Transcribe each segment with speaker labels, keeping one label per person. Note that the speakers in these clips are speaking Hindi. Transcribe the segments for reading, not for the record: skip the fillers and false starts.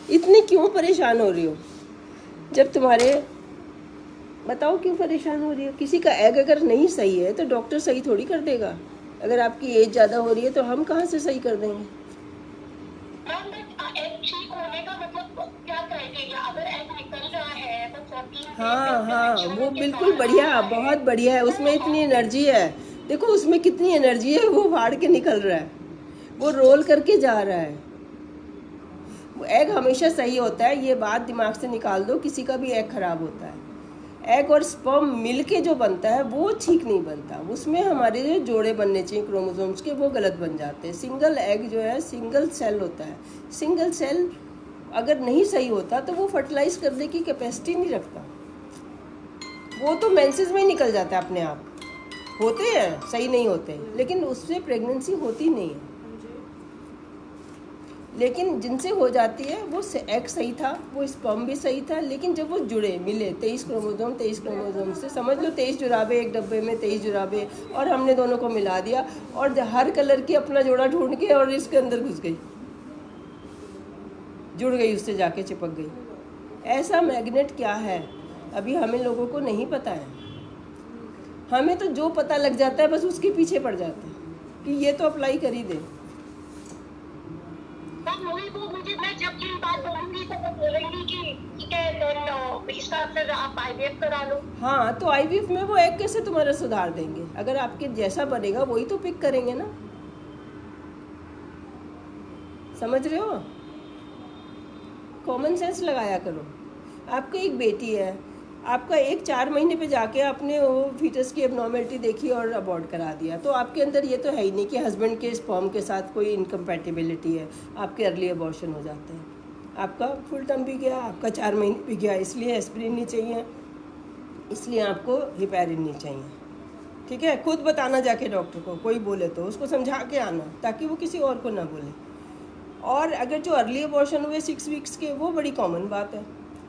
Speaker 1: इतनी क्यों परेशान हो रही हो? जब तुम्हारे, बताओ क्यों परेशान हो रही हो? किसी का एग अगर नहीं सही है तो डॉक्टर सही थोड़ी कर देगा। अगर आपकी एज ज़्यादा हो रही है तो हम कहाँ से सही कर देंगे?
Speaker 2: मैम बट एग ठीक होने का मतलब क्या क्राइटेरिया? अगर एग निकल रहा है तो 14 डेज
Speaker 1: हाँ
Speaker 2: जैसे
Speaker 1: हाँ,
Speaker 2: मेंशन
Speaker 1: वो
Speaker 2: होके
Speaker 1: बिल्कुल
Speaker 2: बाहर आ
Speaker 1: बढ़िया,
Speaker 2: रहा है
Speaker 1: बहुत बढ़िया है, उसमें
Speaker 2: तो
Speaker 1: इतनी एनर्जी है। देखो उसमें कितनी एनर्जी है, वो फाड़ के निकल रहा है, वो रोल करके जा रहा है। वो एग हमेशा सही होता है, ये बात दिमाग से निकाल दो, किसी का भी एग खराब होता है। एग और स्पर्म मिलके जो बनता है वो ठीक नहीं बनता, उसमें हमारे जो जोड़े बनने चाहिए क्रोमोसोम्स के वो गलत बन जाते हैं। सिंगल एग जो है सिंगल सेल होता है, सिंगल सेल अगर नहीं सही होता तो वो फर्टिलाइज करने की कैपेसिटी नहीं रखता, वो तो मेंसेस में ही निकल जाता है अपने आप। होते हैं सही नहीं होते, लेकिन उससे प्रेगनेंसी होती नहीं है। लेकिन जिनसे हो जाती है वो एग सही था, वो स्पर्म भी सही था, लेकिन जब वो जुड़े मिले 23 क्रोमोसोम से, समझ लो 23 जुराबे एक डब्बे में, 23 जुराबे, और हमने दोनों को मिला दिया और हर कलर की अपना जोड़ा ढूंढ के और इसके अंदर घुस गई, जुड़ गई, उससे जाके चिपक गई। ऐसा मैग्नेट क्या है अभी हमें लोगों को नहीं पता है। हमें तो जो पता लग जाता है बस उसके पीछे पड़ जाते हैं कि ये तो अप्लाई कर ही दे।
Speaker 2: मुझे मैं जब ये बात बोलूंगी तो वो बोलेंगी कि ठीक है देन इसका फिर आप आईवीएफ करा लो।
Speaker 1: हाँ, तो आईवीएफ में वो एग कैसे तुम्हारा सुधार देंगे? अगर आपके जैसा बनेगा वही तो पिक करेंगे ना, समझ रहे हो? कॉमन सेंस लगाया करो। आपकी एक बेटी है, आपका एक 4 महीने पे जाके आपने वो फीटस की एबनॉर्मेलिटी देखी और अबॉर्ट करा दिया, तो आपके अंदर ये तो है ही नहीं कि हस्बैंड के स्पर्म के साथ कोई इनकम्पैटिबिलिटी है, आपके अर्ली अबॉर्शन हो जाते हैं। आपका फुल टर्म भी गया, आपका 4 महीने भी गया, इसलिए एस्पिरिन नहीं चाहिए, इसलिए आपको हिपैरिन नहीं चाहिए। ठीक है, खुद बताना जाके डॉक्टर को, कोई बोले तो उसको समझा के आना ताकि वो किसी और को ना बोले। और अगर जो अर्ली अबॉर्शन हुए 6 वीक्स के, वो बड़ी कॉमन बात है,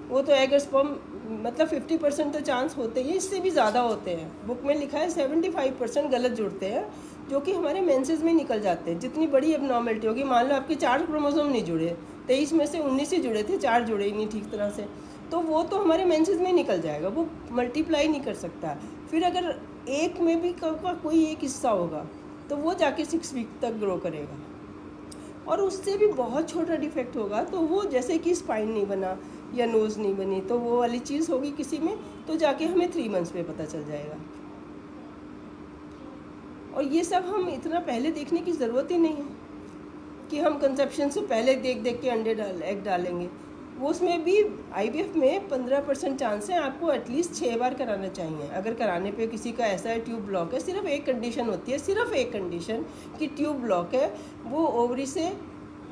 Speaker 1: वो तो एग स्पर्म मतलब 50% तो चांस होते ही, इससे भी ज़्यादा होते हैं। बुक में लिखा है 75% गलत जुड़ते हैं, जो कि हमारे मेंसेस में निकल जाते हैं। जितनी बड़ी एबनॉर्मेलिटी होगी, मान लो आपके 4 क्रोमोसोम नहीं जुड़े, 23 में से 19 ही जुड़े थे, 4 जुड़े ही नहीं ठीक तरह से, तो वो तो हमारे मेंसेस में निकल जाएगा, वो मल्टीप्लाई नहीं कर सकता। फिर अगर एक में भी कोई एक हिस्सा होगा तो वो जाके 6 वीक तक ग्रो करेगा, और उससे भी बहुत छोटा डिफेक्ट होगा तो वो, जैसे कि स्पाइन नहीं बना या नोज़ नहीं बनी, तो वो वाली चीज़ होगी किसी में, तो जाके हमें 3 मंथ्स में पता चल जाएगा। और ये सब हम इतना पहले देखने की ज़रूरत ही नहीं है कि हम कंसेप्शन से पहले देख देख के एग डालेंगे। वो उसमें भी आईवीएफ में 15% चांस है, आपको एटलीस्ट 6 बार कराना चाहिए। अगर कराने पे किसी का ऐसा है ट्यूब ब्लॉक है, सिर्फ एक कंडीशन होती है, सिर्फ एक कंडीशन कि ट्यूब ब्लॉक है, वो ओवरी से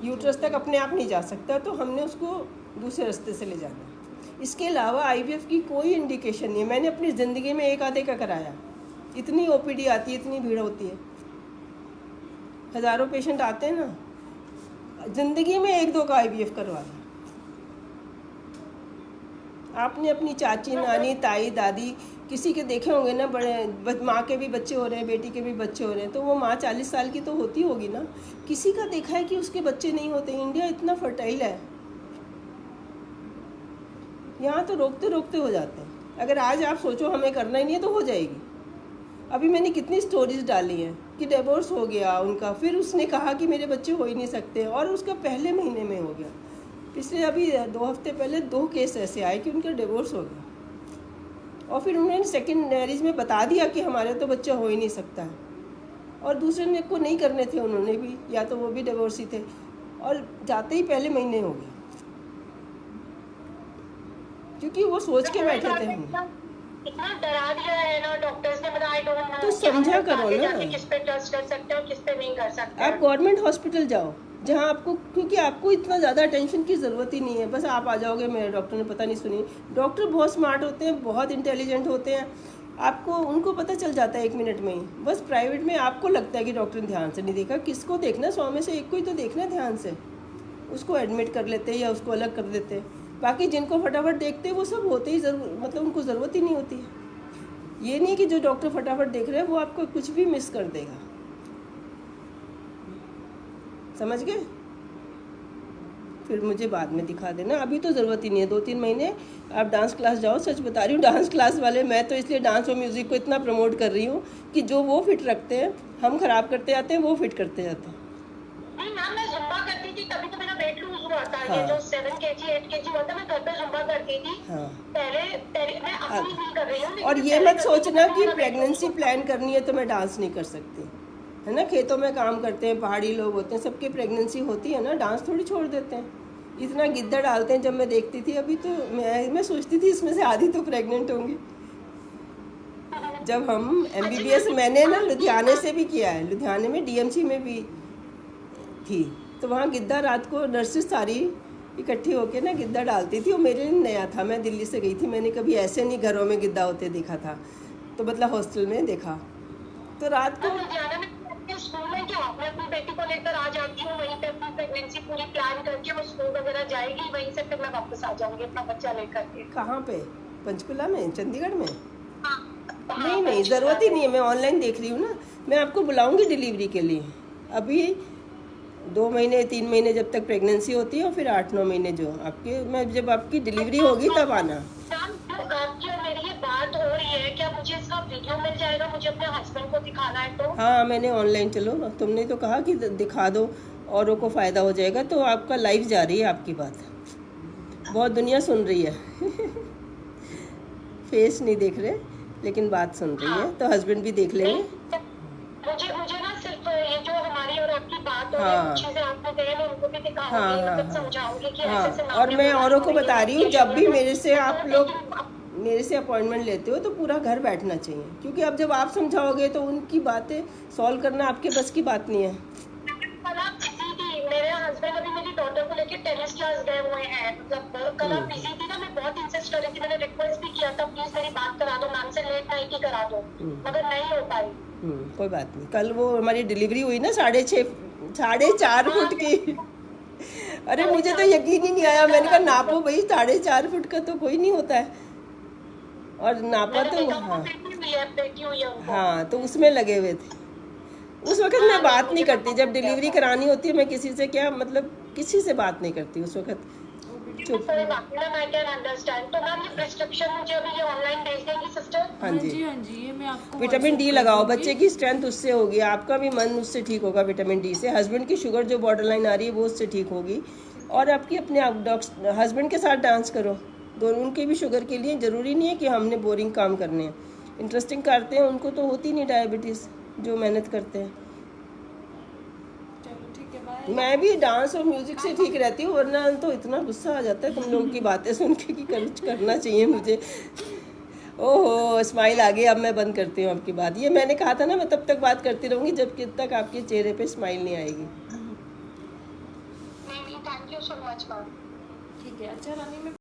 Speaker 1: यूट्रस तक अपने आप नहीं जा सकता, तो हमने उसको दूसरे रास्ते से ले जाना। इसके अलावा आईवीएफ की कोई इंडिकेशन नहीं है। मैंने अपनी ज़िंदगी में एक आधे का कराया, इतनी ओपीडी आती है, इतनी भीड़ होती है, हज़ारों पेशेंट आते हैं ना, ज़िंदगी में एक दो का आईवीएफ करवा दिया। आपने अपनी चाची, नानी, ताई, दादी, किसी के देखे होंगे ना, बड़े माँ के भी बच्चे हो रहे हैं, बेटी के भी बच्चे हो रहे हैं, तो वो माँ 40 साल की तो होती होगी ना, किसी का देखा है कि उसके बच्चे नहीं होते? इंडिया इतना फर्टाइल है, यहाँ तो रोकते रोकते हो जाते हैं। अगर आज आप सोचो हमें करना ही नहीं है तो हो जाएगी। अभी मैंने कितनी स्टोरीज डाली हैं कि डिवोर्स हो गया उनका, फिर उसने कहा कि मेरे बच्चे हो ही नहीं सकते, और उसका पहले महीने में हो गया। पिछले अभी 2 हफ्ते पहले 2 केस ऐसे आए कि उनका डिवोर्स हो गया, और फिर उन्होंने सेकेंड मैरिज में बता दिया कि हमारे तो बच्चा हो ही नहीं सकता है, और दूसरे ने को नहीं करने थे उन्होंने भी, या तो वो भी डिवोर्स ही थे, और जाते ही पहले महीने हो गया, क्योंकि वो सोच के बैठे थे हम।
Speaker 2: इतना डरा दिया है ना डॉक्टर्स ने, मतलब आई डोंट नो
Speaker 1: तो
Speaker 2: कि हम
Speaker 1: समझा करो
Speaker 2: आगे
Speaker 1: ना,
Speaker 2: जाके किस पे ट्रस्ट कर सकते हैं और किस पे नहीं कर सकते
Speaker 1: आप
Speaker 2: हैं।
Speaker 1: गवर्नमेंट हॉस्पिटल जाओ जहाँ आपको, क्योंकि आपको इतना ज़्यादा अटेंशन की ज़रूरत ही नहीं है, बस आप आ जाओगे, मेरे डॉक्टर ने पता नहीं सुनी। डॉक्टर बहुत स्मार्ट होते हैं, बहुत इंटेलिजेंट होते हैं, आपको उनको पता चल जाता है 1 मिनट में ही। बस प्राइवेट में आपको लगता है कि डॉक्टर ने ध्यान से नहीं देखा, किसको देखना, 100 में से एक को ही तो देखना ध्यान से, उसको एडमिट कर लेते या उसको अलग कर देते। बाकी जिनको फटाफट देखते वो सब होते ही ज़रूर, मतलब उनको ज़रूरत ही नहीं होती है। ये नहीं कि जो डॉक्टर फटाफट देख रहे हैं वो आपको कुछ भी मिस कर देगा, समझ गए? फिर मुझे बाद में दिखा देना, अभी तो ज़रूरत ही नहीं है। 2-3 महीने आप डांस क्लास जाओ। सच बता रही हूँ, डांस क्लास वाले, मैं तो इसलिए डांस और म्यूज़िक को इतना प्रमोट कर रही हूँ कि जो वो फिट रखते हैं, हम ख़राब करते जाते हैं, वो फिट करते जाते हैं।
Speaker 2: नहीं मैम, मैं जुम्बा करती थी तभी तो मेरा वेट लूज हुआ था।
Speaker 1: हाँ।
Speaker 2: ये जो 7 kg 8 kg हुआ था, मैं घर पे जुम्बा करती थी।
Speaker 1: हाँ।
Speaker 2: पहले मैं अपनी नहीं कर रही हूँ, लेकिन
Speaker 1: और ये
Speaker 2: पहले
Speaker 1: मत
Speaker 2: करती थी
Speaker 1: सोचना
Speaker 2: तो
Speaker 1: कि
Speaker 2: मेरा weight
Speaker 1: प्रेगनेंसी
Speaker 2: loss
Speaker 1: प्लान करनी है तो मैं डांस नहीं कर सकती, है ना। खेतों में काम करते हैं, पहाड़ी लोग होते हैं, सबकी प्रेगनेंसी होती है ना, डांस थोड़ी छोड़ देते हैं। इतना गिद्दा डालते हैं, जब मैं देखती थी अभी तो मैं सोचती थी इसमें से आधी तो प्रेग्नेंट होंगी। जब हम MBBS मैंने ना लुधियाने से भी किया है, लुधियाने में DMC में भी थी, तो वहाँ गिद्दा रात को नर्सेस सारी इकट्ठी होके ना गिद्दा डालती थी। वो मेरे लिए नया था, मैं दिल्ली से गई थी, मैंने कभी ऐसे नहीं घरों में गिद्दा होते देखा था, तो मतलब हॉस्टल में देखा। तो रात को
Speaker 2: लुधियाना में स्कूल में क्या, मैं अपनी बेटी को लेकर आ जाती हूँ, वहीं पे अपनी प्रेगनेंसी पूरी प्लान करके वो स्कूल वगैरह जाएगी, वहीं से फिर मैं वापस आ जाऊंगी अपना बच्चा लेकर के।
Speaker 1: कहाँ पे? पंचकुला में, चंडीगढ़ में?
Speaker 2: हाँ,
Speaker 1: नहीं, ज़रूरत ही नहीं है, मैं ऑनलाइन देख रही हूँ ना। मैं आपको बुलाऊंगी डिलीवरी के लिए, अभी 2 महीने 3 महीने जब तक प्रेगनेंसी होती है, और फिर 8-9 महीने जो आपके, मैं जब आपकी डिलीवरी होगी तब आना।
Speaker 2: आपकी और मेरी ये बात हो रही है, क्या मुझे इसका वीडियो मिल जाएगा? मुझे अपने हस्बैंड को दिखाना है तो।
Speaker 1: हाँ, मैंने ऑनलाइन, चलो तुमने तो कहा कि दिखा दो, औरों को फ़ायदा हो जाएगा, तो आपका लाइव जा रही है आपकी बात, बहुत दुनिया सुन रही है। फेस नहीं देख रहे लेकिन बात सुन रही है, तो हस्बैंड भी देख लेंगे।
Speaker 2: मुझे ना सिर्फ ये जो हमारी और आपकी बात हो रही
Speaker 1: हाँ।
Speaker 2: है, चीजें आपको कहे, मैं उनको भी दिखाऊंगी,
Speaker 1: हाँ,
Speaker 2: मतलब
Speaker 1: हाँ,
Speaker 2: समझाऊंगी कि
Speaker 1: हाँ।
Speaker 2: ऐसे
Speaker 1: और मैं औरों को बता रही हूँ, जब भी मेरे से आप लोग
Speaker 2: लेकिन
Speaker 1: मेरे से अपॉइंटमेंट लेते हो तो पूरा घर बैठना चाहिए, क्योंकि अब जब आप समझाओगे तो उनकी बातें सॉल्व करना आपके बस की बात नहीं है।
Speaker 2: कल आप बिजी थी, मेरे हस्बैंड अभी मेरी डॉटर को लेकर टेनिस क्लास गए हुए हैं, मतलब कल आप बिजी थी ना, मैं बहुत इंसिस्ट कर रही थी, मैंने रिक्वेस्ट भी किया था प्लीज मेरी बात करा दो मैम से, लेट नाइट ही करा दो, मगर नहीं हो पाई।
Speaker 1: कोई बात नहीं। कल वो हमारी डिलीवरी हुई ना 4.5 फुट की। अरे मुझे तो यकीन ही नहीं आया, मैंने कहा नापो भाई, 4.5 फुट का तो कोई नहीं होता है, और नापा तो हाँ
Speaker 2: बेटी हुई है उनको।
Speaker 1: हाँ, तो उसमें लगे हुए थे। उस वक्त मैं बात नहीं करती, जब डिलीवरी करानी होती है मैं किसी से क्या मतलब किसी से बात नहीं करती उस वक्त, चुप।
Speaker 2: मैं कैन अंडरस्टैंड। तो मैम ये प्रिस्क्रिप्शन मुझे अभी ये ऑनलाइन भेज देंगी सिस्टर?
Speaker 1: हाँ जी,
Speaker 3: हाँ जी, ये मैं आपको
Speaker 1: विटामिन D लगाओ, बच्चे की स्ट्रेंथ उससे होगी, आपका भी मन उससे ठीक होगा विटामिन D से, हस्बैंड की शुगर जो बॉर्डर लाइन आ रही है वो उससे ठीक होगी, और आपकी अपने हस्बैंड के साथ डांस करो, दोनों उनके भी शुगर के लिए। ज़रूरी नहीं है कि हमने बोरिंग काम करने हैं, इंटरेस्टिंग करते हैं, उनको तो होती नहीं डायबिटीज़ जो मेहनत करते हैं।
Speaker 3: चलो ठीक है, बाय।
Speaker 1: मैं भी डांस और म्यूजिक से ठीक रहती हूँ, वरना तो इतना गुस्सा आ जाता है तुम लोगों की बातें सुन के कि कुछ करना चाहिए मुझे। ओहो, स्माइल आ गई, अब मैं बंद करती हूँ आपकी बात। ये मैंने कहा था ना, मैं तब तक बात करती रहूँगी जब तक आपके चेहरे पे स्माइल नहीं आएगी।
Speaker 2: नहीं, thank you so much ma'am.
Speaker 3: ठीक है, अच्छा रानी, मैं